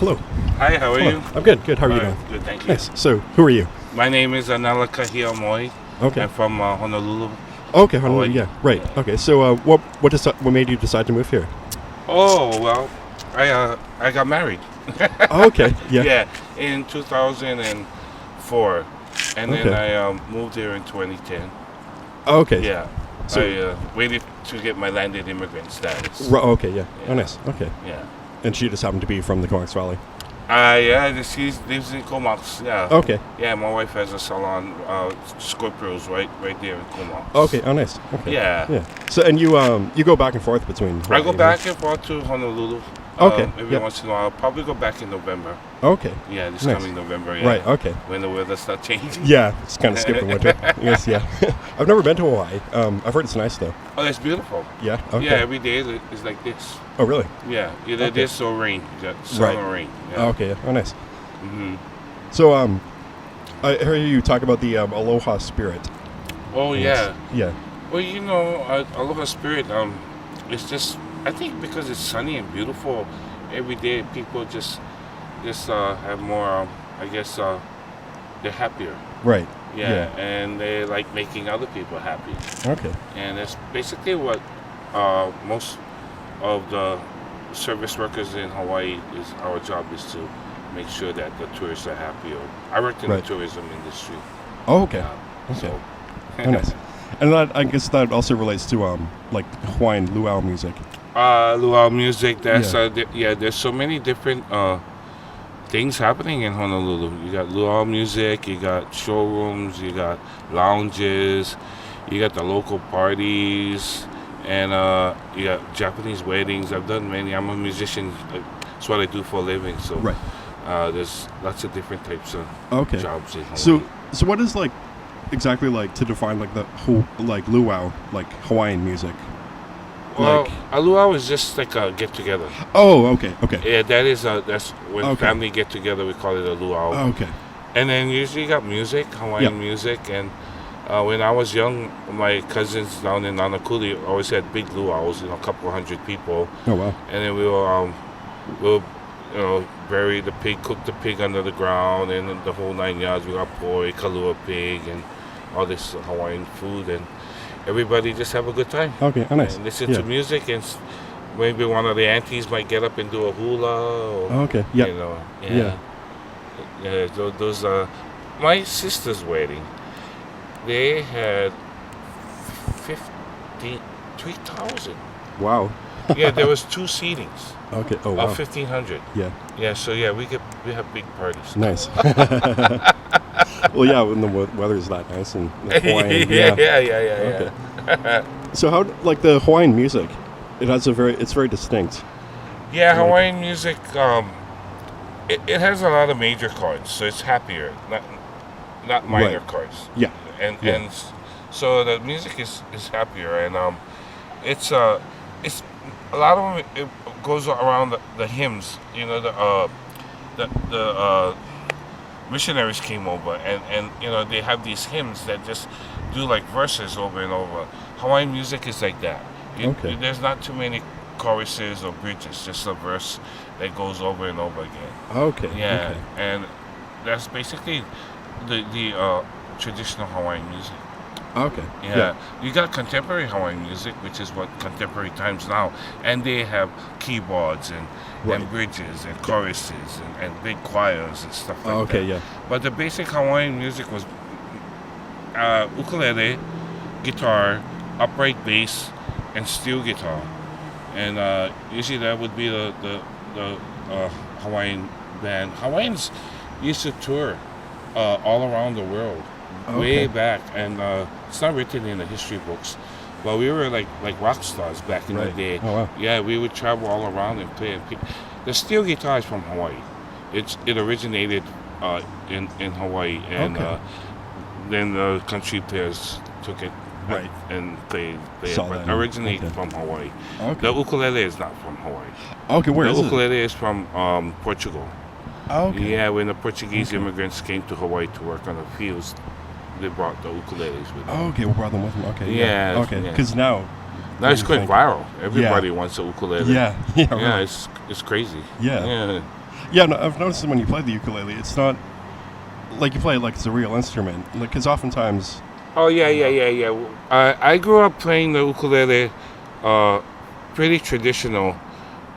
hello. Hi, how are Hello. you? I'm good. Good. How are you All doing? right, good, thank you. Nice. So, who are you? My name is Anela Kahiamoe. Okay. I'm from Honolulu. Okay. Hawaii. Yeah. Right. Okay. So, what made you decide to move here? Oh, well, I got married. Oh, okay. Yeah. Yeah, in 2004. And then Okay. I moved here in 2010. Oh, okay. Yeah. So- I waited to get my landed immigrant status. Okay. Yeah. Yeah. Oh, nice. Okay. Yeah. And she just happened to be from the Comox Valley. Yeah, she lives in Comox. Yeah. Okay. Yeah, my wife has a salon, Scorpios, right there in Comox. Okay. Oh, nice. Okay. Yeah. Yeah. So, and you go back and forth between. I Hawaii go and- back and forth to Honolulu. Okay, Every yep. once in a while. I'll probably go back in November. Okay. Yeah, this Nice. coming November. Yeah. Right. Okay. When the weather's not changing. Yeah. It's kind of skipping winter. Yes. Yeah. I've never been to Hawaii. I've heard it's nice though. Oh, that's beautiful. Yeah. Okay. Yeah, every day is like this. Oh, really? Yeah, either Okay. this or rain. You got sun Right. or rain. Oh, Yeah. okay. Yeah. Oh, nice. hmm So, I heard you talk about the Aloha spirit. Oh, yeah. Yeah. Well, Aloha Spirit, it's just, I think because it's sunny and beautiful, every day people just have more, I guess, they're happier. Right. Yeah, and they like making other people happy. Okay. And that's basically what most of the service workers in Hawaii is. Our job is to make sure that the tourists are happy. I worked in Right. the tourism industry. Oh, okay. Yeah, Okay. so- Oh, nice. And I guess that also relates to like Hawaiian luau music. Luau music. That's Yeah. there's so many different things happening in Honolulu. You got luau music. You got showrooms. You got lounges. You got the local parties, and you got Japanese weddings. I've done many. I'm a musician. That's what I do for a living. So Right. there's lots of different types of Okay. jobs in Hawaii. So what is like exactly like to define like the whole like luau like Hawaiian music? Well, like- a luau is just like a get together. Oh, okay. Okay. Yeah, that's when Okay. family get together. We call it a luau. Okay. And then usually you got music, Hawaiian music. And when I was young, my cousins down in Nanakuli always had big luaus, a couple hundred people. Oh, wow. And then we'll bury the pig, cook the pig under the ground, and the whole 9 yards. We got poi, kalua pig, and all this Hawaiian food, and everybody just have a good time. Okay. Oh, nice. And listen Yeah. to music, and maybe one of the aunties might get up and do a hula. Or, Oh, okay. Yeah. You know, Yeah. yeah. Those my sister's wedding. They had 3,000. Wow. Yeah, there was two seatings Okay. Oh, wow. of 1,500. Yeah. Yeah, so yeah, we have big parties. Nice. Well, yeah, when the weather's that nice and Hawaiian. yeah. Okay. So how like the Hawaiian music? It's very distinct. Yeah, Like- Hawaiian music. It has a lot of major chords, so it's happier, not minor Right. chords. Yeah. And Yeah. so the music is happier, and it's a lot of it goes around the hymns. You know, the missionaries came over, and they have these hymns that just do like verses over and over. Hawaiian music is like that. Okay. There's not too many choruses or bridges, just a verse that goes over and over again. Okay. Yeah, Okay. and that's basically the traditional Hawaiian music. Okay. Yeah. You got contemporary Hawaiian music, which is what contemporary times now, and they have keyboards and Right. bridges and choruses and big choirs and stuff like Okay. that. Yeah. But the basic Hawaiian music was ukulele, guitar, upright bass, and steel guitar, and usually that would be the Hawaiian band. Hawaiians used to tour all around the world, way Okay. back, and it's not written in the history books, but we were like rock stars back in the Right. day. Oh, wow. Yeah, we would travel all around and play. The steel guitar is from Hawaii. It originated in Hawaii, and Okay. then the country players took it Right. and played it, Saw but that. originated Okay. from Hawaii. Okay. The ukulele is not from Hawaii. Okay. Where the is it? ukulele is from Portugal. Oh, okay. Yeah, when the Portuguese Okay. immigrants came to Hawaii to work on the fields, they brought the ukuleles with them. Oh, okay. We brought them with them. Okay. Yeah, Okay. yeah. Because now. Now it's going Think- viral. Everybody wants a ukulele. Yeah. Yeah. Yeah, Right. it's crazy. Yeah. Yeah. Yeah, no, I've noticed that when you play the ukulele, it's not like you play it like it's a real instrument. Like, because oftentimes, Oh yeah. I grew up playing the ukulele, uh, pretty traditional,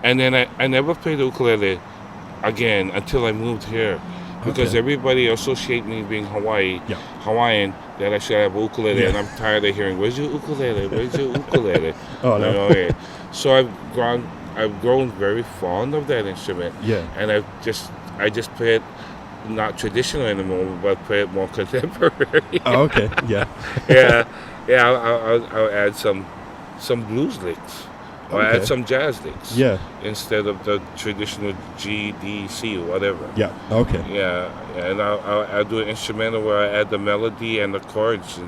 and then I never played the ukulele again until I moved here, because okay, everybody associate me being yeah, Hawaiian, that I should have a ukulele, and yeah. I'm tired of hearing, "Where's your ukulele? Where's your ukulele?" Oh You no, know, so I've grown very fond of that instrument, yeah. and I just play it not traditional anymore, but play it more contemporary. Oh, okay, yeah. Yeah, yeah. I'll add some blues licks, or add Okay, some jazz licks yeah, instead of the traditional G, D, C, or whatever. yeah. Okay, Yeah, and I'll do an instrumental where I add the melody and the chords,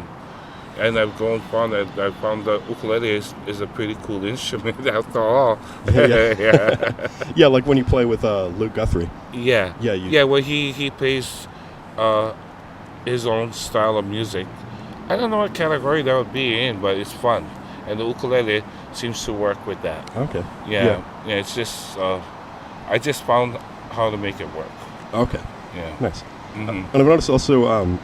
and I've grown fond. I found the ukulele is a pretty cool instrument after all. yeah, yeah, Yeah, yeah. Like when you play with Luke Guthrie. yeah, Yeah, you. yeah. Well, he plays uh, his own style of music. I don't know what category that would be in, but it's fun, and the ukulele seems to work with that. Okay. Yeah. Yeah, yeah. It's just I just found how to make it work. Okay. Yeah. Nice. Hmm. And I've noticed also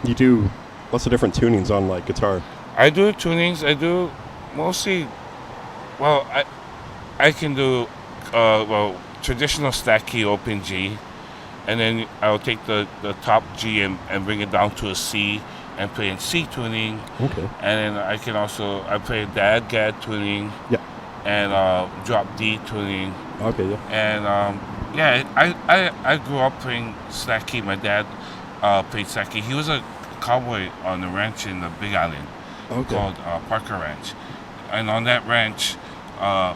you do lots of different tunings on like guitar. I do tunings. I do mostly. Well, I can do traditional stack key open G, and then I'll take the top G and bring it down to a C and play in C tuning, Okay. and then I play dad gad tuning Yeah. and drop D tuning, Okay. Yeah. and yeah, I grew up playing stack key. My dad played stack key. He was a cowboy on a ranch in the Big Island Okay. called Parker Ranch, and on that ranch, uh,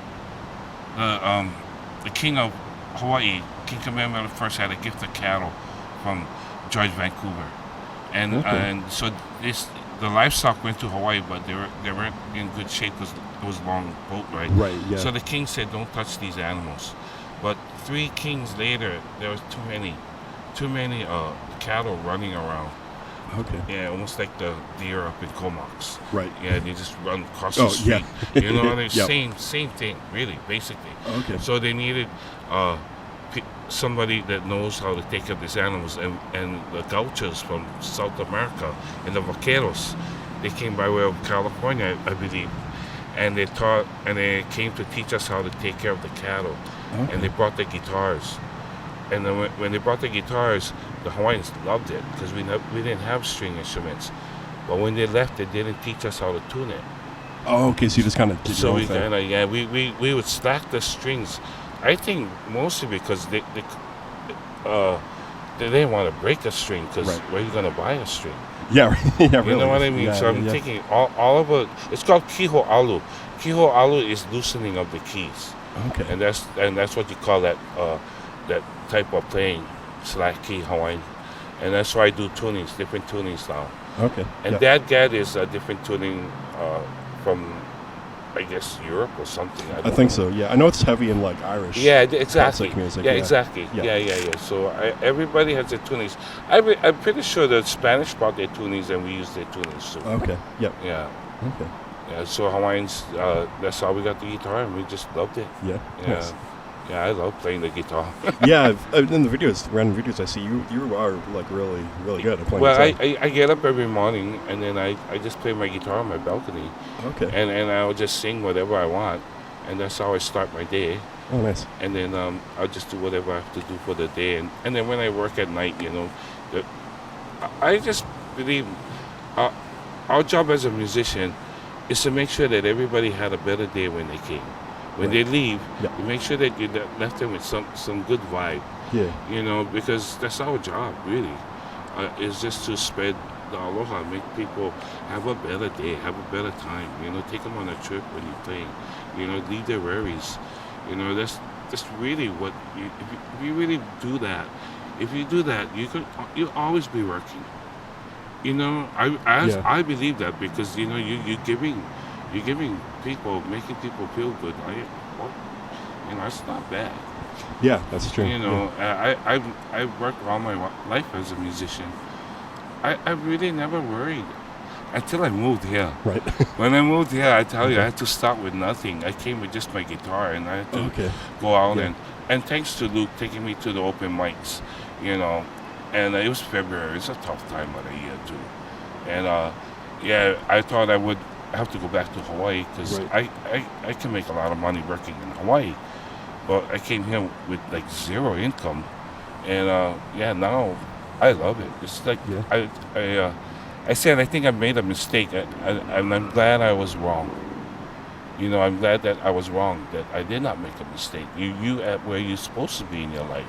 the king of Hawaii, King Kamehameha I, had a gift of cattle from George Vancouver, and Okay. so the livestock went to Hawaii, but they weren't in good shape because it was a long boat ride. Right. Yeah. So the king said, "Don't touch these animals." But 3 kings later, there was too many cattle running around. Okay. Yeah, almost like the deer up in Comox. Right. Yeah, they just run across the Oh street. yeah. You know what I mean? Yep. Same thing, really, basically. Okay. So they needed uh, somebody that knows how to take care of these animals, and the gauchos from South America and the vaqueros, they came by way of California, I believe, and they came to teach us how to take care of the cattle, Okay. and they brought the guitars, and then when they brought the guitars, the Hawaiians loved it because we didn't have string instruments, but when they left, they didn't teach us how to tune it. Oh, okay. So you just kind of did your So own we thing. kind of we would stack the strings. I think mostly because they didn't want to break a string, because Right. where are you gonna buy a string? Yeah. Yeah. Really. You know what I mean? Yeah, So I'm yeah. thinking all of it. It's called kiho alu. Kiho alu is loosening of the keys, Okay. and that's what you call that type of playing, slack key Hawaiian, and that's why I do tunings, different tunings now. Okay. And Yeah. Dad Gad is a different tuning from, I guess, Europe or something. I don't think know. so. Yeah. I know it's heavy in like Irish. Yeah, exactly. Classic music, Yeah, yeah. exactly. Yeah. Yeah. So everybody has their tunings. I'm pretty sure the Spanish brought their tunings and we use their tunings too. Okay. Yep. Yeah. Okay. Yeah. So Hawaiians, that's how we got the guitar, and we just loved it. Yeah. Yeah. Nice. Yeah, I love playing the guitar. Yeah. In the videos, random videos I see, you are like really, really good at playing Well, guitar. I get up every morning, and then I just play my guitar on my balcony, Okay. and I'll just sing whatever I want, and that's how I start my day. Oh, nice. And then I'll just do whatever I have to do for the day, and then when I work at night, the, I just believe uh, our job as a musician is to make sure that everybody had a better day when they came. When Right. they leave, Yeah. you make sure that you left them with some good vibe, Yeah. because that's our job, really, is just to spread the aloha, make people have a better day, have a better time, take them on a trip when you play, leave their worries, that's really what, if you really do that, if you do that, you'll always be working. Yeah. I believe that, because you're giving people, making people feel good. It's not bad. Yeah. That's true. I've worked all my life as a musician. I really never worried until I moved here. Yeah. Right. When I moved here, I tell you, I Okay. had to start with nothing. I came with just my guitar, and I had to Okay. go out Yeah. and and thanks to Luke taking me to the open mics, you know, and it was February. It's a tough time of the year too, and yeah, I thought I would have to go back to Hawaii because Right. I can make a lot of money working in Hawaii, but I came here with like zero income, and yeah, now I love it. It's like Yeah. I said I think I made a mistake, and I'm glad I was wrong. You know, I'm glad that I was wrong, that I did not make a mistake. You at where you're supposed to be in your life.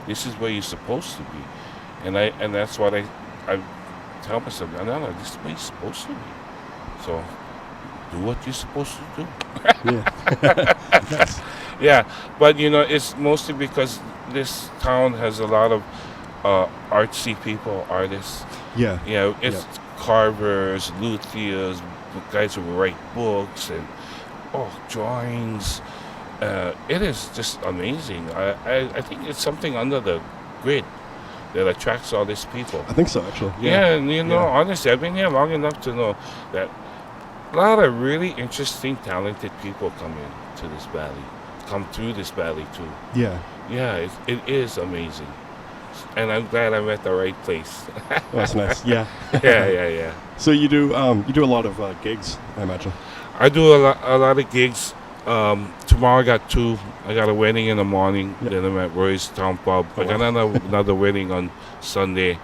This is where you're supposed to be, and that's what I tell myself. No, this is where you're supposed to be. So do what you're supposed to do. Yeah. Yes. Yeah, but you know, it's mostly because this town has a lot of artsy people, artists. Yeah. You know, Yeah. it's carvers, luthiers, guys who write books and drawings. It is just amazing. I think it's something under the grid that attracts all these people. I think so, actually. Yeah, and you know, Yeah. honestly, I've been here long enough to know that a lot of really interesting, talented people come through this valley too. Yeah. Yeah, it is amazing. And I'm glad I'm at the right place. Oh, that's nice. Yeah. Yeah. So you do a lot of gigs, I imagine. I do a lot of gigs. Tomorrow I got two. I got a wedding in the morning. Yep. Then I'm at Roy's Town Pub. Oh, I got another wedding on Sunday.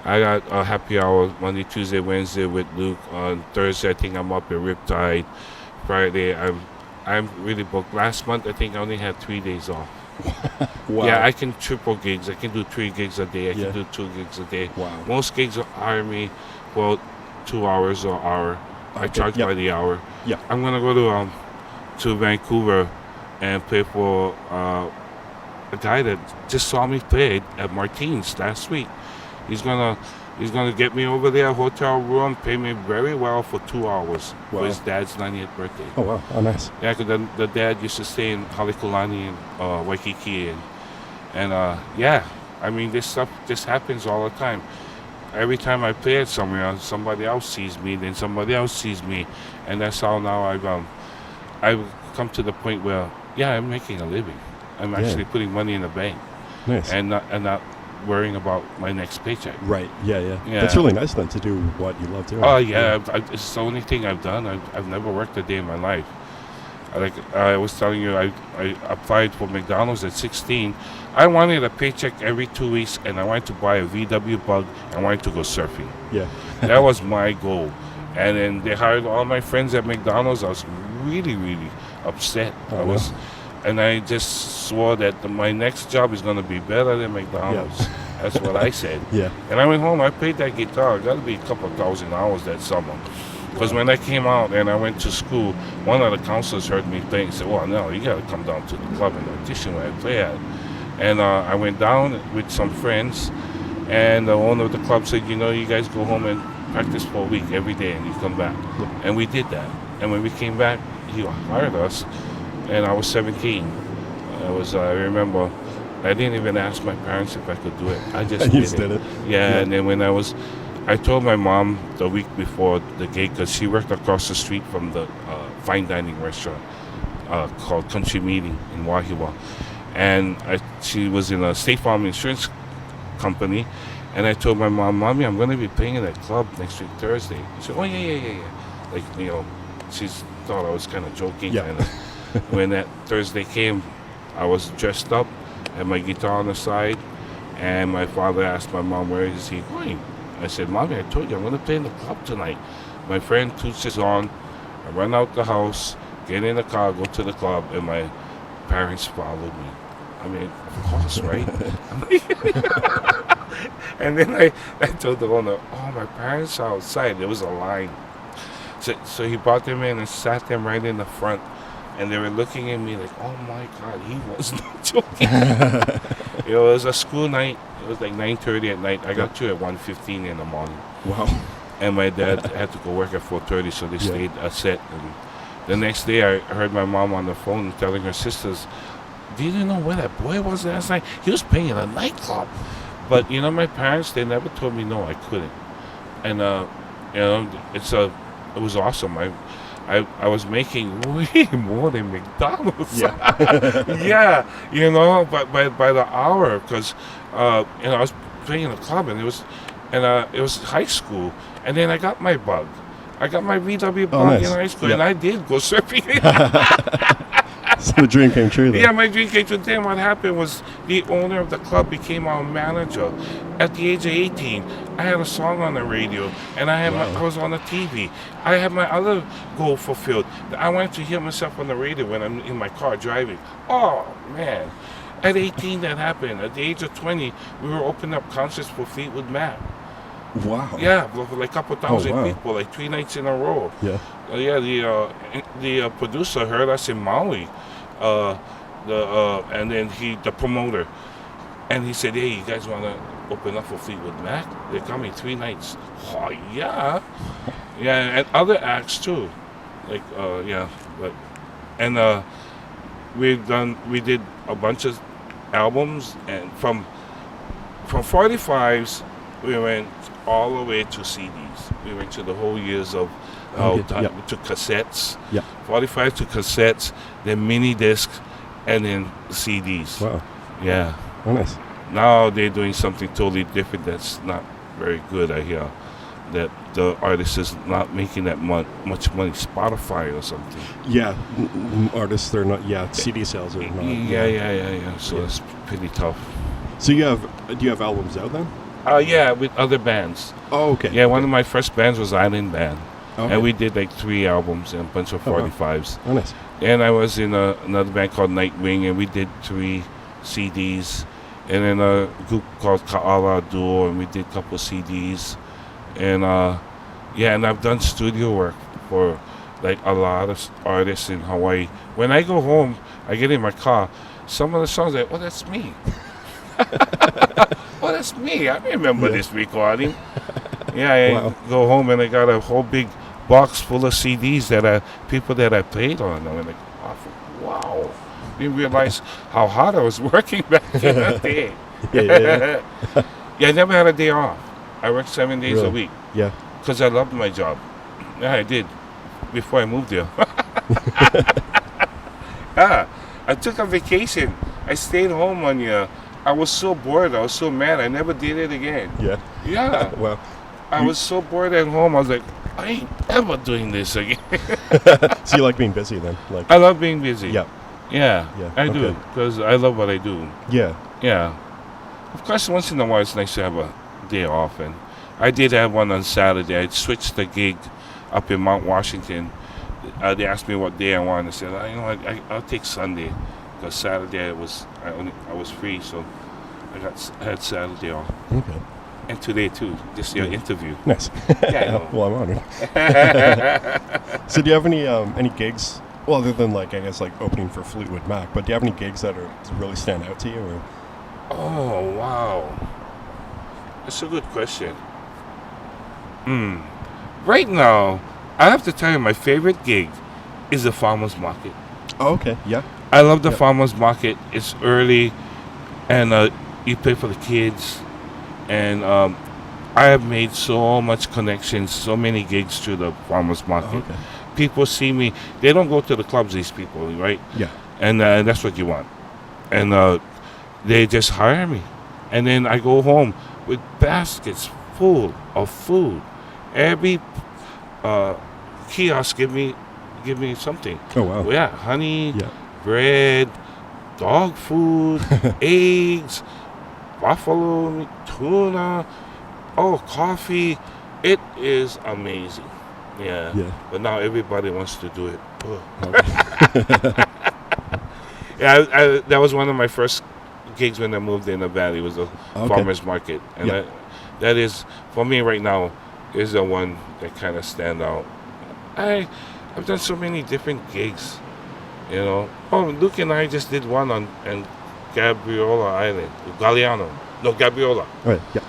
I got a happy hour Monday, Tuesday, Wednesday with Luke. On Thursday, I think I'm up at Riptide. Friday, I'm really booked. Last month, I think I only had 3 days off. Wow. Yeah, I can triple gigs. I can do 3 gigs a day. I Yeah. can do 2 gigs a day. Wow. Most gigs will hire me for 2 hours or hour. I Okay, charge yep. by the hour. Yeah. I'm gonna go to Vancouver and play for a guy that just saw me play at Martine's last week. He's gonna get me over there, hotel room, pay me very well for 2 hours Wow. for his dad's 90th birthday. Oh wow. Oh nice. Yeah, 'cause the dad used to stay in Halekulani and Waikiki, and yeah, I mean this stuff just happens all the time. Every time I play it somewhere, somebody else sees me, then somebody else sees me, and that's how now I've come to the point where I'm making a living. I'm Yeah. actually putting money in the bank Nice. and not worrying about my next paycheck. Right. Yeah. Yeah. Yeah. That's really nice then to do what you love doing. Oh yeah, it's the only thing I've done. I've never worked a day in my life. Like I was telling you, I applied for McDonald's at 16. I wanted a paycheck every 2 weeks, and I wanted to buy a VW Bug. And I wanted to go surfing. Yeah. That was my goal. And then they hired all my friends at McDonald's. I was really, really upset. Oh, And I just swore that my next job is going to be better than McDonald's. That's what I said. Yeah. And I went home. I played that guitar. It got to be a couple of thousand hours that summer. Because when I came out and I went to school, one of the counselors heard me playing and said, "Well, no, you got to come down to the club and audition where I play at." And I went down with some friends, and the owner of the club said, "You know, you guys go home and practice for a week every day, and you come back." Yeah. And we did that. And when we came back, he hired us, and I was 17. I remember, I didn't even ask my parents if I could do it. I just You did just it. did it. Yeah, and then I told my mom the week before the gig, because she worked across the street from the fine dining restaurant called Country Meeting in Wahiwa. And she was in a State Farm insurance company. And I told my mom, "Mommy, I'm going to be playing in that club next week, Thursday." She said, "Oh, yeah. Like, you know, she thought I was kind of joking. Yeah. Kinda. When that Thursday came, I was dressed up, had my guitar on the side, and my father asked my mom, "Where is he going?" I said, "Mommy, I told you I'm going to play in the club tonight." My friend Toots is on. I run out the house, get in the car, go to the club, and my parents followed me. I mean, of course, right? And then I told the owner, "Oh, my parents are outside." There was a line. So he brought them in and sat them right in the front. And they were looking at me like, "Oh my God, he was not joking." It was a school night. It was like 9:30 at night. I got to at 1:15 in the morning. Wow. And my dad had to go work at 4:30, so they Yeah. stayed a set. And the next day, I heard my mom on the phone telling her sisters, "Did you know where that boy was last night? He was playing in a nightclub." But you know, my parents, they never told me no, I couldn't. And you know, it was awesome. I was making way more than McDonald's. Yeah. Yeah, you know, by the hour, because I was playing in a club, and it was high school, and then I got my bug. I got my VW Oh, bug in nice. high school, Yep. and I did go surfing. So the dream came true then. Yeah, my dream came true. Then what happened was the owner of the club became our manager. At the age of 18, I had a song on the radio, and I Wow. was on the TV. I had my other goal fulfilled. I wanted to hear myself on the radio when I'm in my car driving. Oh man! At 18, that happened. At the age of 20, we were opening up concerts for Fleetwood Mac. Wow. Yeah, for like a couple thousand wow. people, like 3 nights in a row. Yeah. Yeah, the producer heard us in Maui, and then the promoter, and he said, "Hey, you guys want to open up for Fleetwood Mac? They're coming 3 nights." Oh yeah, yeah, and other acts too, like yeah, but and we did a bunch of albums, and from 45s we went all the way to CDs. We went to the whole years of Okay, yeah. to cassettes. Yeah. 45 to cassettes, then mini discs, and then CDs. Wow. Yeah. Oh, nice. Now they're doing something totally different that's not very good, I hear. That the artist is not making that much money. Spotify or something. Yeah. Artists, they're not. Yeah. CD sales are not. Yeah. So Yeah. it's pretty tough. So do you have albums out then? Yeah, with other bands. Oh, okay. Yeah, one of my first bands was Island Band. Okay. And we did like 3 albums and a bunch of Oh, wow. 45s. Oh, nice. And I was in another band called Nightwing, and we did 3 CDs. And then a group called Ka'ala Duo, and we did a couple of CDs. And and I've done studio work for like a lot of artists in Hawaii. When I go home, I get in my car, some of the songs like, oh, that's me. Oh, that's me. I remember Yeah. this recording. Yeah, I Wow. go home and I got a whole big box full of CDs that are people that I played on. I'm like, oh, wow. Didn't realize how hard I was working back in that day. Yeah. Yeah, I never had a day off. I worked 7 days a Really? week Yeah. because I loved my job. Yeah, I did before I moved there. Yeah, I took a vacation. I stayed home 1 year. I was so bored. I was so mad. I never did it again. Yeah. Yeah. Wow. I was so bored at home. I was like, I ain't ever doing this again. So you like being busy then? Like. I love being busy. Yeah. Yeah, Yeah, I do. okay. Because I love what I do. Yeah. Yeah. Of course, once in a while, it's nice to have a day off. And I did have one on Saturday. I switched the gig up in Mount Washington. They asked me what day I wanted. I said, I'll take Sunday. Because Saturday I was free, so I had Saturday off. Okay. And today, too. Just your Yeah. interview. Nice. Yeah, I know. Well, I'm honored. So do you have any gigs? Well, other than like I guess like opening for Fleetwood Mac, but do you have any gigs that really stand out to you? Or? Oh, wow. That's a good question. Right now, I have to tell you my favorite gig is the farmer's market. Oh, okay. Yeah. I love the Yep. farmer's market. It's early, and you play for the kids. And I have made so much connections, so many gigs through the farmer's market. Oh, okay. People see me. They don't go to the clubs, these people, right? Yeah. And that's what you want. And they just hire me. And then I go home with baskets full of food. Every kiosk give me something. Oh wow. Yeah, honey, Yeah. bread, dog food, eggs, buffalo meat, tuna, coffee. It is amazing. Yeah. Yeah. But now everybody wants to do it. Ugh. Okay. Yeah, that was one of my first gigs when I moved in the valley. Was the Okay. farmers market, and Yeah. that is for me right now is the one that kind of stand out. I've done so many different gigs, you know. Oh, Luke and I just did one on Gabriola Island, Gabriola. Right. Yeah.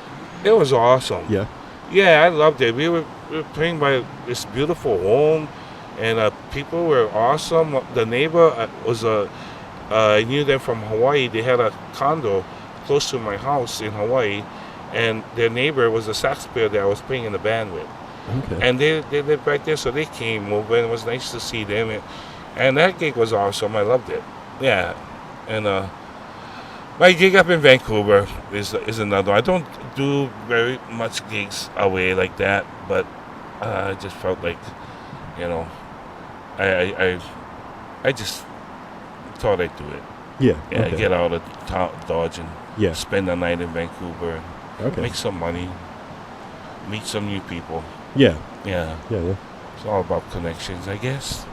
It was awesome. Yeah. Yeah, I loved it. We were playing by this beautiful home, and people were awesome. The neighbor I knew them from Hawaii. They had a condo close to my house in Hawaii, and their neighbor was a sax player that I was playing in the band with. Okay. and they lived right there, so they came over, and it was nice to see them. And that gig was awesome. I loved it. Yeah, and my gig up in Vancouver is another. I don't do very much gigs away like that, but I just felt like, you know, I I, I, I just thought I'd do it. Yeah. Yeah, Okay. get out of Dodge and Yeah. spend the night in Vancouver, Okay. make some money, meet some new people. Yeah. Yeah, Yeah. Yeah. it's all about connections, I guess.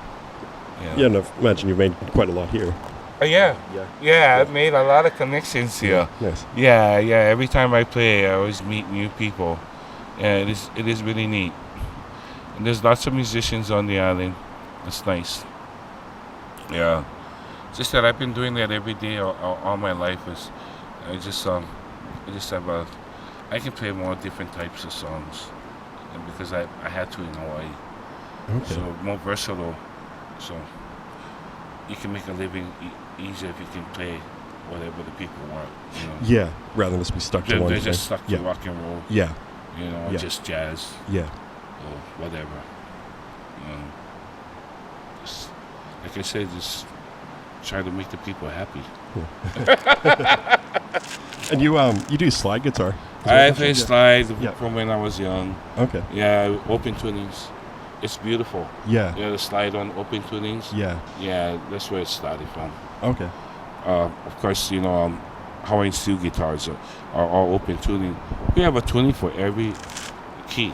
Yeah. And I imagine you've made quite a lot here. Yeah. Yeah. Yeah, I've made a lot of connections here. Nice. Yeah, yeah. Every time I play, I always meet new people. Yeah, it is really neat. And there's lots of musicians on the island. It's nice. Yeah. Just that I've been doing that every day all my life. Is I just have I can play more different types of songs, and because I had to in Hawaii. Okay. So more versatile. So you can make a living easier if you can play whatever the people want. You know. Yeah. Rather than just be stuck to They're, one they're thing. just stuck to Yeah. rock and roll, Yeah. you know, or Yeah. just jazz Yeah. or whatever. Just, like I said, just try to make the people happy. And you do slide guitar? Is that I what play you- slide Yeah. from when I was young. Okay. Yeah, open tunings. It's beautiful. Yeah. Yeah, the slide on open tunings. Yeah. Yeah, that's where it started from. Okay. Of course, you know, Hawaiian steel guitars are all open tuning. We have a tuning for every key.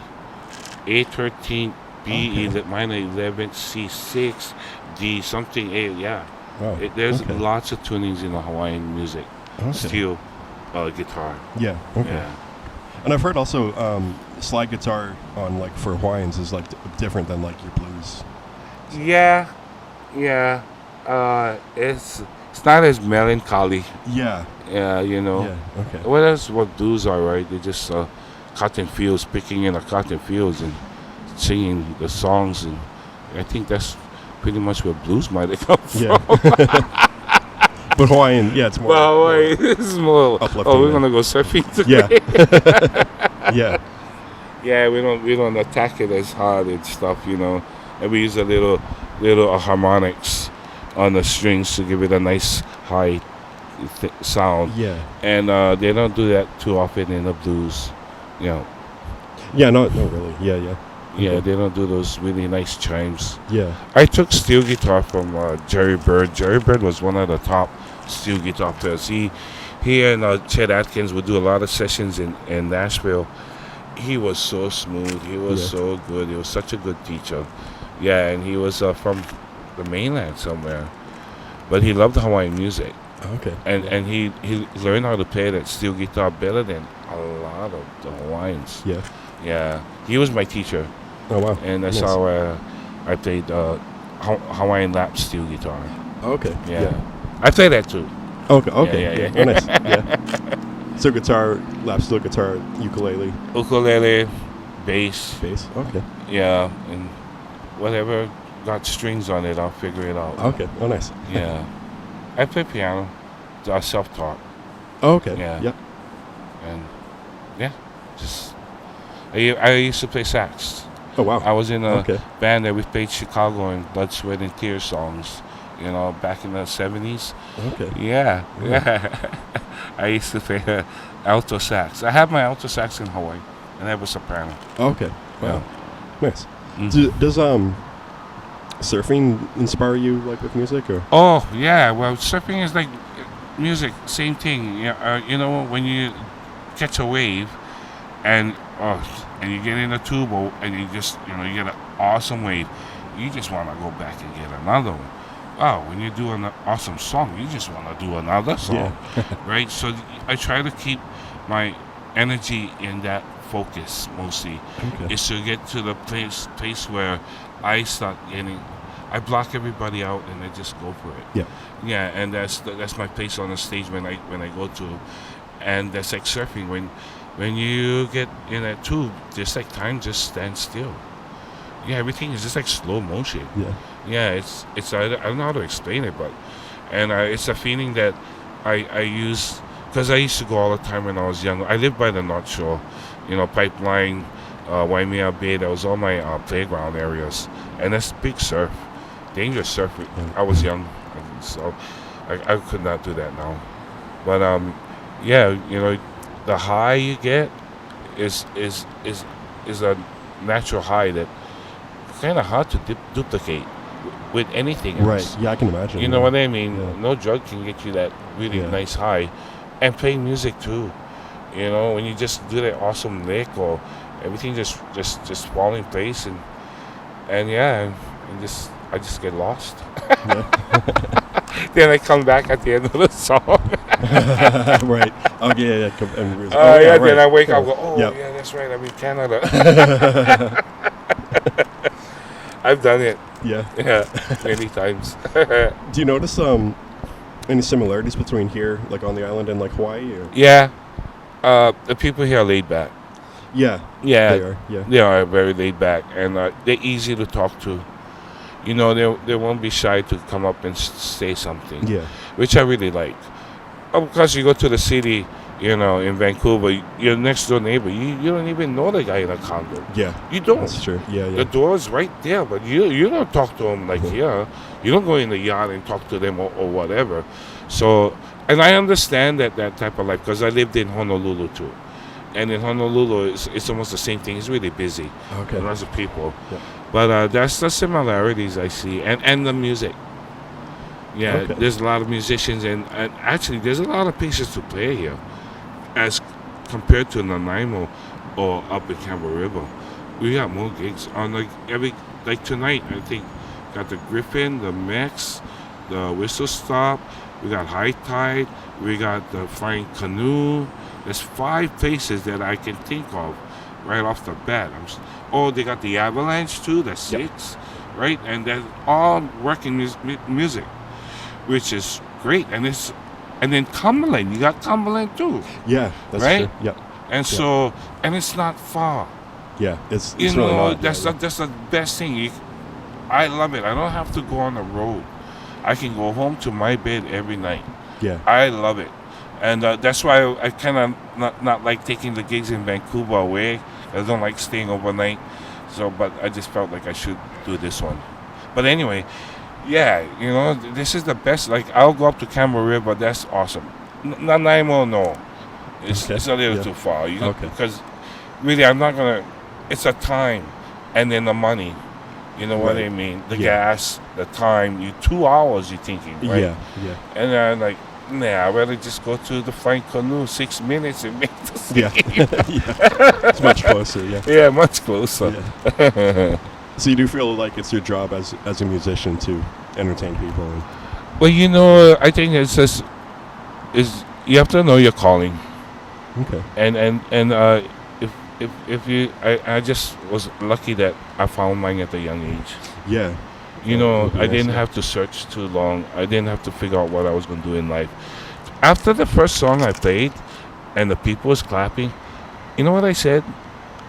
A13, B, Okay. minor 11, C6, D, something A, yeah. Wow. There's okay. lots of tunings in the Hawaiian music. Okay. Steel guitar. Yeah. Okay. Yeah. And I've heard also slide guitar on like for Hawaiians is like different than like your blues. Yeah, yeah. It's not as melancholy. Yeah. Yeah, you know. Yeah. Okay. Well, that's what blues are, right? They're just cotton fields, picking in the cotton fields and singing the songs, and I think that's pretty much where blues might have come from. Yeah. But Hawaiian, yeah, it's more. Well, wait, this is more. uplifting Oh, we're than- gonna go surfing today. Yeah. Yeah. Yeah, we don't attack it as hard and stuff, you know. And we use a little harmonics on the strings to give it a nice high sound. Yeah. And they don't do that too often in the blues, you know. Yeah. No. Really. Yeah. Yeah. Yeah, Okay. they don't do those really nice chimes. Yeah. I took steel guitar from Jerry Bird. Jerry Bird was one of the top steel guitar players. He and Chet Atkins would do a lot of sessions in Nashville. He was so smooth. He was Yeah. so good. He was such a good teacher. Yeah, and he was from the mainland somewhere. But he loved Hawaiian music. Okay. And he learned how to play that steel guitar better than a lot of the Hawaiians. Yeah. Yeah, he was my teacher. Oh wow. And that's Nice. how I played Hawaiian lap steel guitar. Okay. Yeah. I play that too. Okay. Okay. yeah. Oh, nice. Yeah. So guitar, lap steel guitar, ukulele, Ukulele, bass, bass. Okay. yeah, and whatever got strings on it, I'll figure it out. Okay. Oh, nice. Yeah. I play piano, self-taught, Oh, okay. Yeah. Yep. and yeah, just I used to play sax. Oh wow. I was in a Okay. band that we played Chicago and Blood, Sweat, and Tears songs, you know, back in the 70s. Okay. Yeah. I used to play alto sax. I have my alto sax in Hawaii, and I have a soprano. Okay. Wow. Nice. Mhm. Does surfing inspire you like with music or? Oh, yeah. Well, surfing is like music, same thing. You know, when you catch a wave and you get in a tubo and you just, you know, you get an awesome wave, you just want to go back and get another one. Oh, when you do an awesome song, you just want to do another song, right? So I try to keep my energy in that focus mostly. Okay. Is to get to the place where I start getting, I block everybody out and I just go for it. Yeah. Yeah, and that's my place on the stage when I go to, and that's like surfing. When you get in a tube, just like time just stands still. Yeah, everything is just like slow motion. Yeah. Yeah, it's I don't know how to explain it, but it's a feeling that I use because I used to go all the time when I was young. I lived by the North Shore, you know, Pipeline, Waimea Bay. That was all my playground areas, and that's big surf, dangerous surf. I was young, so I could not do that now. But yeah, the high you get is a natural high that kind of hard to duplicate with anything Right. else. Yeah, I can imagine. You know what I mean? Yeah. No drug can get you that really Yeah. nice high, and playing music too. When you just do that awesome lick or everything just fall in place and yeah, I just get lost. Yeah. Then I come back at the end of the song. Right. Oh yeah. And Yeah. right. Then I wake up, Yeah. go, oh Yep. yeah, that's right. I'm in Canada. I've done it. Yeah. Yeah, many times. Do you notice any similarities between here, like on the island, and like Hawaii? Or? Yeah, the people here are laid back. Yeah. Yeah, They are. Yeah. they are very laid back, and they're easy to talk to. They won't be shy to come up and say something, Yeah. which I really like. Because you go to the city, in Vancouver, your next door neighbor, you don't even know the guy in a condo. Yeah. You don't. That's true. Yeah. The Yeah. door is right there, but you don't talk to them like here. You don't go in the yard and talk to them or whatever. So, and I understand that type of life because I lived in Honolulu too. And in Honolulu, it's almost the same thing. It's really busy. Okay. Lots of people. Yeah. But that's the similarities I see. And the music. Yeah, Okay. there's a lot of musicians. And actually, there's a lot of places to play here as compared to Nanaimo or up in Campbell River. We got more gigs on like tonight. I think got the Griffin, the Mex, the Whistle Stop. We got High Tide. We got the Flying Canoe. There's 5 places that I can think of right off the bat. They got the Avalanche too. That's 6, right? And they're all working music, which is great. And then Cumberland. You got Cumberland too. Yeah. That's Right? true. Yeah. And so, and it's not far. Yeah. It's really not. That's Yeah. that's the best thing. I love it. I don't have to go on the road. I can go home to my bed every night. Yeah. I love it, and that's why I kind of not like taking the gigs in Vancouver away. I don't like staying overnight. So, but I just felt like I should do this one. But anyway, yeah, this is the best. Like I'll go up to Campbell River. That's awesome. Nanaimo, no. It's a little too far. Because really, I'm not gonna. It's a time, and then the money. You know what I mean? The gas, the time. 2 hours. You're thinking, right? Yeah. Yeah. And I'm like, nah. I'd rather just go to the Flying Canoe. 6 minutes and make the city. Yeah. It's much closer. Yeah. Yeah, much closer. Yeah. So you do feel like it's your job as a musician to entertain people? Well, I think it's just you have to know your calling. Okay. And if you, I just was lucky that I found mine at a young age. Yeah. I didn't have to search too long. I didn't have to figure out what I was going to do in life. After the first song I played, and the people was clapping, you know what I said?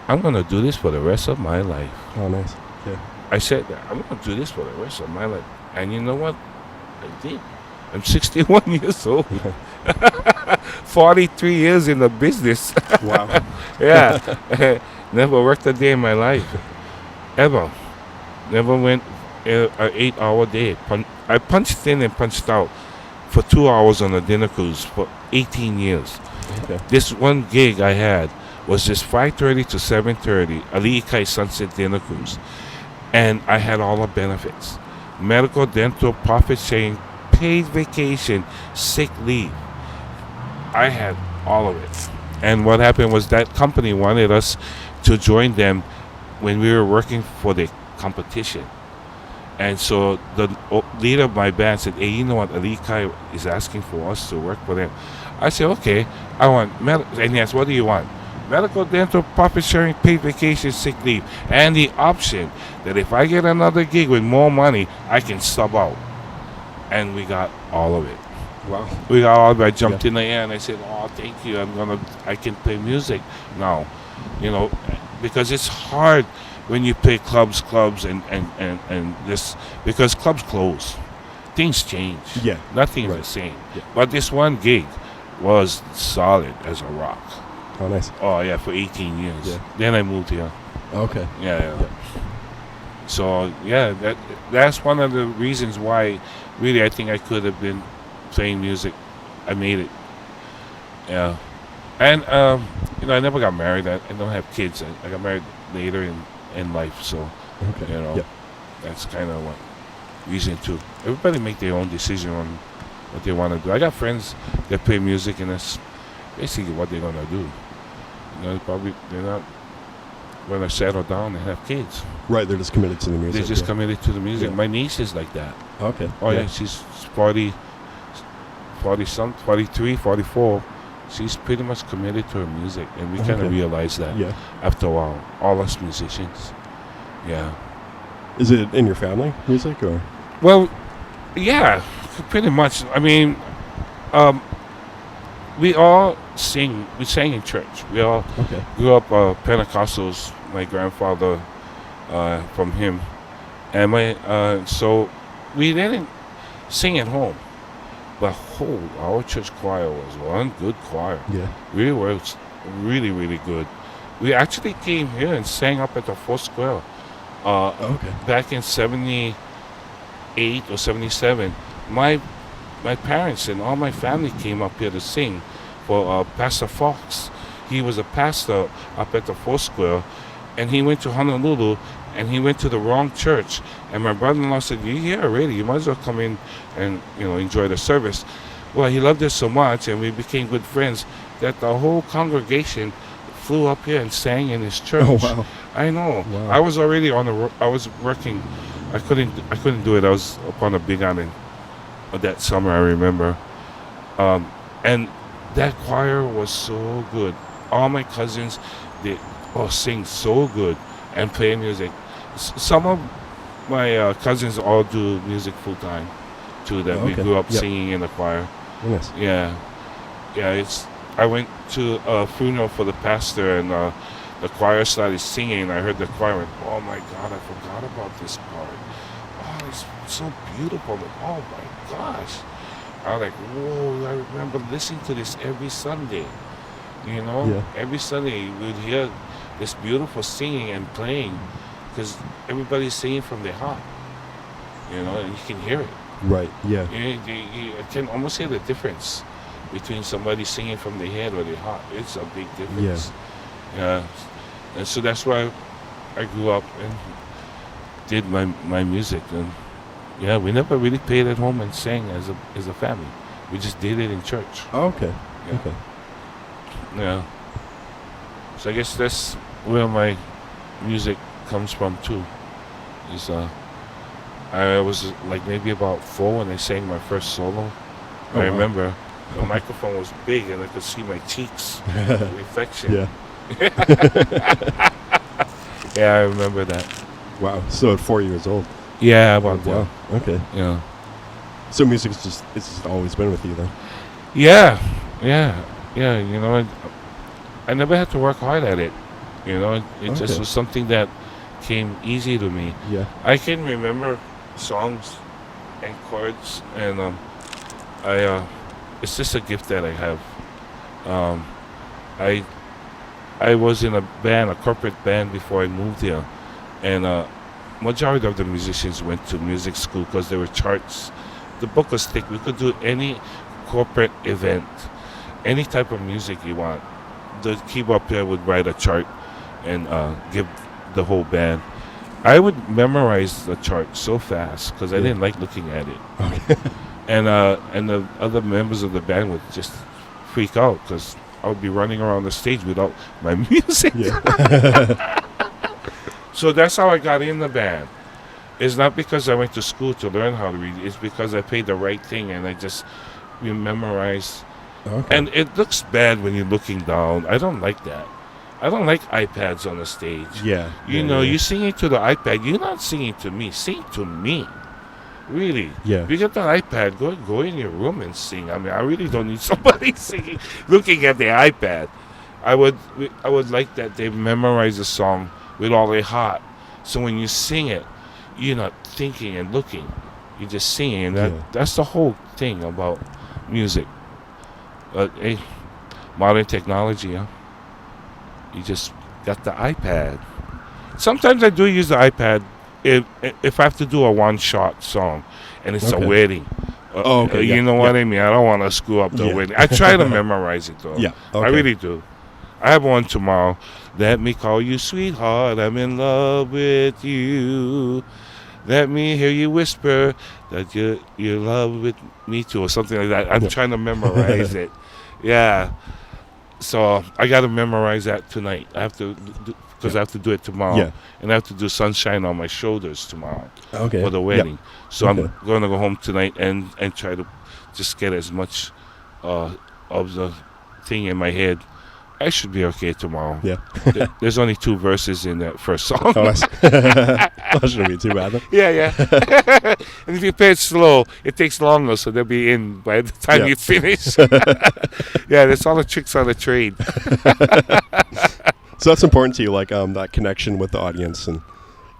I'm going to do this for the rest of my life. Oh, nice. Yeah. I said, I'm going to do this for the rest of my life. And you know what? I did. I'm 61 years old. 43 years in the business. Wow. Yeah. Never worked a day in my life. Ever. Never went an 8-hour day. I punched in and punched out for 2 hours on a dinner cruise for 18 years. Okay. This one gig I had was just 5:30 to 7:30, Ali'ikai Sunset Dinner Cruise. And I had all the benefits. Medical, dental, profit sharing, paid vacation, sick leave. I had all of it. And what happened was that company wanted us to join them when we were working for the competition. And so the leader of my band said, hey, you know what, Ali'ikai is asking for us to work for them. I said, okay, I want and he asked, what do you want? Medical, dental, profit sharing, paid vacation, sick leave, and the option that if I get another gig with more money, I can sub out. And we got all of it. Wow. We got all of it. I jumped in the air and I said, oh, thank you. I can play music now. Because it's hard when you play clubs and this, because clubs close. Things change. Yeah. Nothing is Right. the same. Yeah. But this one gig was solid as a rock. Oh, nice. Oh, yeah, for 18 years. Yeah. Then I moved here. Okay. Yeah. Yeah. So yeah, that's one of the reasons why, really, I think I could have been playing music. I made it. Yeah, and I never got married. I don't have kids. I got married later in life, so Okay. you know Yep. that's kind of what reason too. Everybody make their own decision on what they want to do. I got friends that play music, and that's basically what they're gonna do. Probably they're not gonna settle down and have kids. Right. They're just committed to the music. They're just yeah. committed to the music. Yeah. My niece is like that. Okay. Oh yeah, she's 40, 43, 44. She's pretty much committed to her music, and we kind Okay. of realize that Yeah. after a while. All us musicians. Yeah. Is it in your family, music, or? Well, yeah, pretty much. I mean, um, we all sing. We sang in church. We all Okay. grew up Pentecostals. My grandfather, from him, and so we didn't sing at home. But our church choir was one good choir. Yeah. We were really, really good. We actually came here and sang up at the Fourth Square Okay. back in '78 or '77. My parents and all my family came up here to sing for Pastor Fox. He was a pastor up at the Fourth Square, and he went to Honolulu, and he went to the wrong church. And my brother-in-law said, "You're here already. You might as well come in and enjoy the service." Well, he loved it so much, and we became good friends that the whole congregation flew up here and sang in his church. Oh wow. I know. Wow. I was already I was working. I couldn't do it. I was up on a big island that summer. I remember, and that choir was so good. All my cousins, they sing so good and play music. Some of my cousins all do music full time too. That we Okay. grew up Yep. singing in the choir. Yes. Yeah, yeah. I went to a funeral for the pastor, and the choir started singing. I heard the choir went, "Oh my God, I forgot about this part. Oh, it's so beautiful. Oh my gosh." I was like, "Whoa, I remember listening to this every Sunday. Yeah. Every Sunday we'd hear this beautiful singing and playing because everybody's singing from their heart, and you can hear it. Right. Yeah. You can almost hear the difference between somebody singing from their head or their heart. It's a big difference. Yeah. And so that's why I grew up and did my music. And yeah, we never really played at home and sang as a family. We just did it in church. Oh, okay. Yeah. Okay. Yeah. So I guess that's where my music comes from too. I was like maybe about 4 when I sang my first solo. Oh, I wow. remember the microphone was big and I could see my cheeks reflection. Yeah. Yeah, I remember that. Wow. So at 4 years old. Yeah, about Wow. that. Okay. Yeah. So music is it's just always been with you then. Yeah. I never had to work hard at it. It just Okay. was something that came easy to me. Yeah. I can remember songs and chords, and it's just a gift that I have. Um, I I was in a corporate band before I moved here, and majority of the musicians went to music school because there were charts. The book was thick. We could do any corporate event, any type of music you want. The keyboard player would write a chart and give the whole band. I would memorize the chart so fast because I Yeah. didn't like looking at it, Okay. and the other members of the band would just freak out because I would be running around the stage without my music. Yeah. So that's how I got in the band. It's not because I went to school to learn how to read. It's because I played the right thing and I just memorized. Okay. And it looks bad when you're looking down. I don't like that. I don't like iPads on the stage. Yeah. You're singing to the iPad. You're not singing to me. Sing to me. Really. Yeah. If you get the iPad, go in your room and sing. I mean, I really don't need somebody singing, looking at the iPad. I would like that they memorize a song with all their heart. So when you sing it, you're not thinking and looking. You're just singing. And Yeah. that's the whole thing about music. Modern technology, huh? You just got the iPad. Sometimes I do use the iPad if I have to do a one-shot song, and it's a Okay. wedding. Oh, okay. You Yeah. know what I mean? I don't want to screw up the Yeah. wedding. I try to memorize it though. Yeah. I Okay. really do. I have one tomorrow. Let me call you sweetheart. I'm in love with you. Let me hear you whisper that you love with me too, or something like that. I'm Yeah. trying to memorize it. Yeah. So I got to memorize that tonight. I have to because I have to do it tomorrow, Yeah. and I have to do Sunshine on My Shoulders tomorrow Okay. for the Yeah. wedding. So Okay. I'm going to go home tonight and try to just get as much of the thing in my head. I should be okay tomorrow. Yeah. There's only 2 verses in that first song. Oh, that's that shouldn't be too bad then. Yeah. And if you play it slow, it takes longer, so they'll be in by the time Yeah. you finish. Yeah, that's all the tricks on the trade. So that's important to you, like that connection with the audience and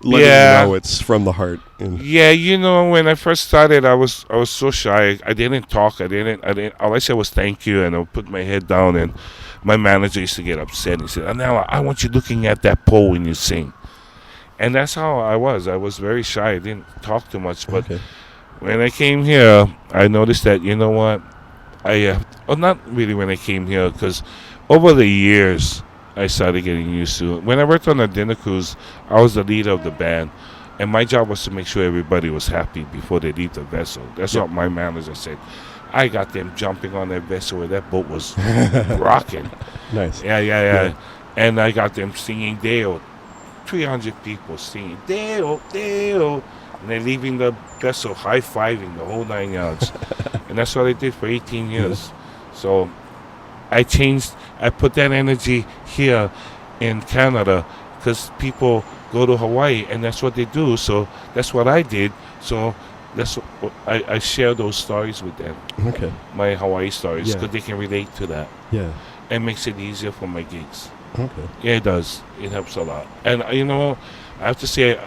letting Yeah. you know it's from the heart. And Yeah, when I first started, I was so shy. I didn't talk. I didn't. All I said was thank you, and I would put my head down. And my manager used to get upset. He said, "Anela, I want you looking at that pole when you sing." And that's how I was. I was very shy. I didn't talk too much. But okay. when I came here, I noticed that you know what, well, not really when I came here, because over the years I started getting used to it. When I worked on the dinner cruise, I was the leader of the band, and my job was to make sure everybody was happy before they leave the vessel. That's Yep. what my manager said. I got them jumping on that vessel where that boat was rocking. Nice. Yeah. And I got them singing Deo. 300 people singing Deo, Deo. And they're leaving the vessel high-fiving the whole 9 yards. And that's what I did for 18 years. So I put that energy here in Canada because people go to Hawaii and that's what they do. So that's what I did. So that's what I share those stories with them, Okay. my Hawaii stories, Yeah. because they can relate to that. Yeah. It makes it easier for my gigs. Okay. Yeah, it does. It helps a lot. And I have to say,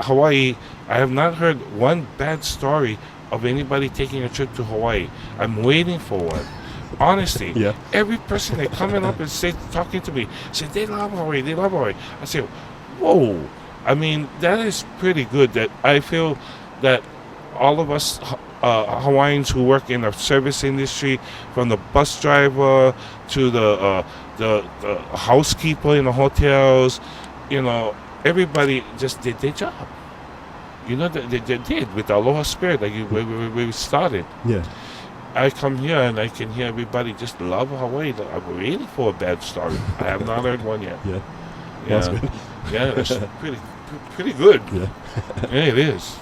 Hawaii, I have not heard one bad story of anybody taking a trip to Hawaii. I'm waiting for one. Honestly, Yeah. every person that coming up and talking to me, say they love Hawaii, they love Hawaii. I say, whoa. I mean, that is pretty good. That I feel that all of us Hawaiians who work in the service industry, from the bus driver to the housekeeper in the hotels, everybody just did their job. They did with the aloha spirit, like we started. Yeah. I come here and I can hear everybody just love Hawaii. I'm waiting for a bad story. I have not heard one yet. Yeah. Yeah, That's good. yeah, that's pretty good. Yeah. Yeah, it is.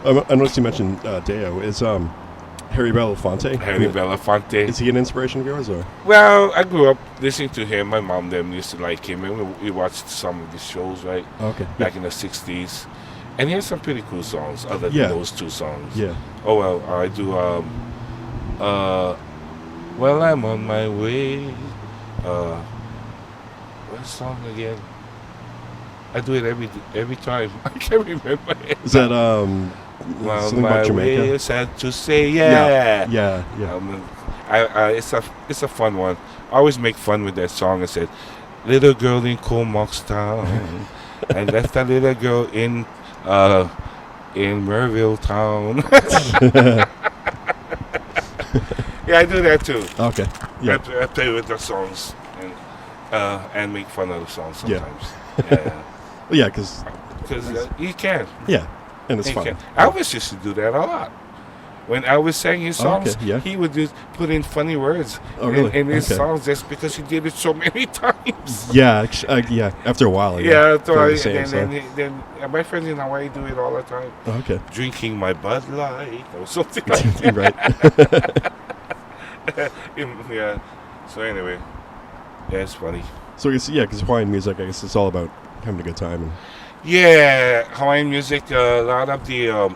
I noticed you mentioned Deo. Is Harry Belafonte? Harry Belafonte. Is he an inspiration of yours, or? Well, I grew up listening to him. My mom them used to like him, and we watched some of his shows, right? Okay. Back in the 60s. And he has some pretty cool songs other than Yeah. those 2 songs. Yeah. Oh, well, I do, well, I'm on my way. What song again? I do it every time. I can't remember it. Is that Well, something my about Jamaica? way is sad to say, yeah. Yeah. It's a fun one. I always make fun with that song. I said, little girl in Comox Town, and left a little girl in Merville Town. Yeah, I do that too. Okay. Yeah. I play with the songs and make fun of the songs Yeah. sometimes. Yeah, Yeah, because because you can. yeah, and it's You fun. can. Elvis used to do that a lot. When Elvis sang his Oh, songs, okay, yeah. he would just put in funny words Oh, really? in his Okay. songs just because he did it so many times. Yeah, yeah. After a while, Yeah, so they're I, the same, and so. then my friends in Hawaii do it all the time. Oh, okay. Drinking my Bud Light or something like that. Right. Yeah. So anyway, yeah, it's funny. So I guess because Hawaiian music, I guess it's all about having a good time. And, Yeah, Hawaiian music. A lot of the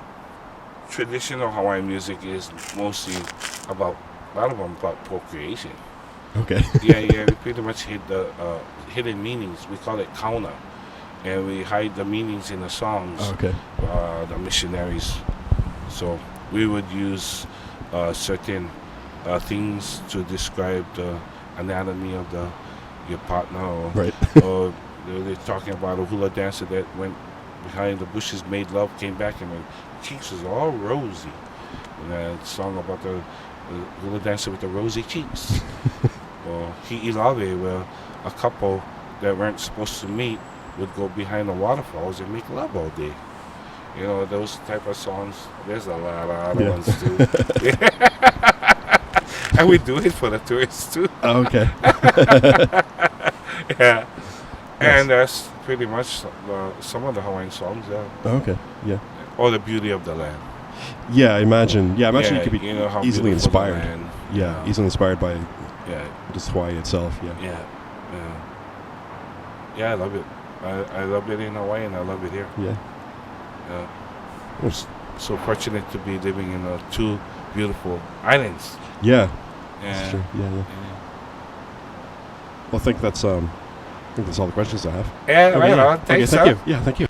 traditional Hawaiian music is mostly about procreation. okay. Yeah. We pretty much hid the hidden meanings. We call it kauna, and we hide the meanings in the songs. Okay. The missionaries. So we would use certain things to describe the anatomy of your partner, Right. or They're talking about a hula dancer that went behind the bushes, made love, came back, and her cheeks was all rosy. And a song about the hula dancer with the rosy cheeks. Or Hi'ilave, where a couple that weren't supposed to meet would go behind the waterfalls and make love all day. You know, those type of songs. There's a lot of other ones too. And we do it for the tourists too. Oh, okay. Yeah. Yes. And that's pretty much some of the Hawaiian songs, yeah. Oh, okay. Yeah. Or the beauty of the land. Yeah, I imagine. Yeah, I imagine you could be you know how easily beautiful the inspired. land, Yeah, easily inspired by Yeah, just Hawaii itself. Yeah. yeah, yeah. Yeah, I love it. I love it in Hawaii and I love it here. Yeah. Yeah. I'm so fortunate to be living in two beautiful islands. Yeah. Yeah. That's true. Yeah. Yeah, Well, I think that's all the questions I have. yeah Okay, right yeah. on. Okay, Thanks, thank huh? you. Yeah, thank you.